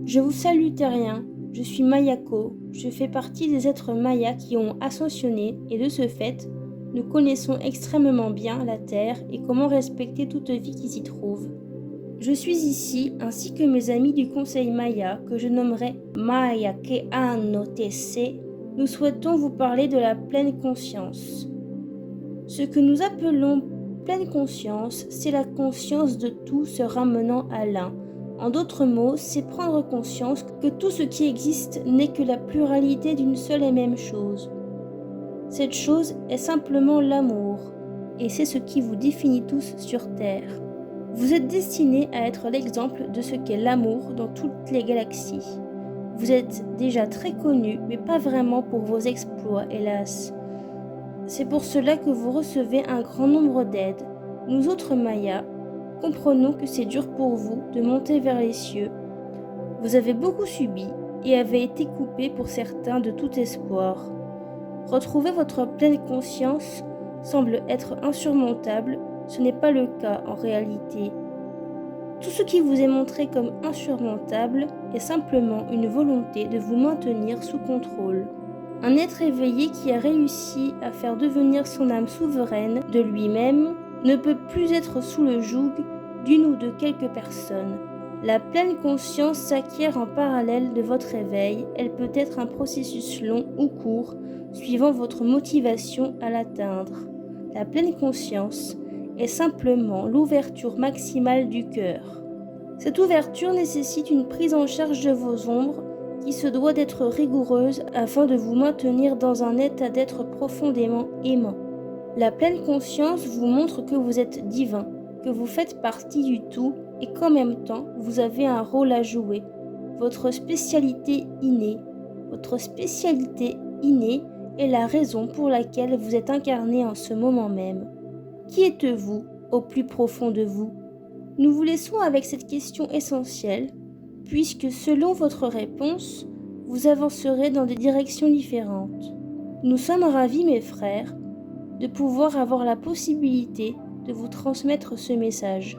Je vous salue terriens, je suis Mayako, je fais partie des êtres mayas qui ont ascensionné et de ce fait, nous connaissons extrêmement bien la Terre et comment respecter toute vie qui s'y trouve. Je suis ici ainsi que mes amis du Conseil Maya que je nommerai Maya Keano TC. Nous souhaitons vous parler de la pleine conscience. Ce que nous appelons pleine conscience, c'est la conscience de tout se ramenant à l'un. En d'autres mots, c'est prendre conscience que tout ce qui existe n'est que la pluralité d'une seule et même chose. Cette chose est simplement l'amour, et c'est ce qui vous définit tous sur Terre. Vous êtes destinés à être l'exemple de ce qu'est l'amour dans toutes les galaxies. Vous êtes déjà très connus, mais pas vraiment pour vos exploits, hélas. C'est pour cela que vous recevez un grand nombre d'aides. Nous autres Mayas, comprenons que c'est dur pour vous de monter vers les cieux. Vous avez beaucoup subi et avez été coupés pour certains de tout espoir. Retrouver votre pleine conscience semble être insurmontable, ce n'est pas le cas en réalité. Tout ce qui vous est montré comme insurmontable est simplement une volonté de vous maintenir sous contrôle. Un être éveillé qui a réussi à faire devenir son âme souveraine de lui-même ne peut plus être sous le joug d'une ou de quelques personnes. La pleine conscience s'acquiert en parallèle de votre éveil, elle peut être un processus long ou court, suivant votre motivation à l'atteindre. La pleine conscience est simplement l'ouverture maximale du cœur. Cette ouverture nécessite une prise en charge de vos ombres qui se doit d'être rigoureuse afin de vous maintenir dans un état d'être profondément aimant. La pleine conscience vous montre que vous êtes divin, que vous faites partie du tout et qu'en même temps vous avez un rôle à jouer. Votre spécialité innée est la raison pour laquelle vous êtes incarné en ce moment même. Qui êtes-vous au plus profond de vous? Nous vous laissons avec cette question essentielle, puisque selon votre réponse, vous avancerez dans des directions différentes. Nous sommes ravis, mes frères, de pouvoir avoir la possibilité de vous transmettre ce message.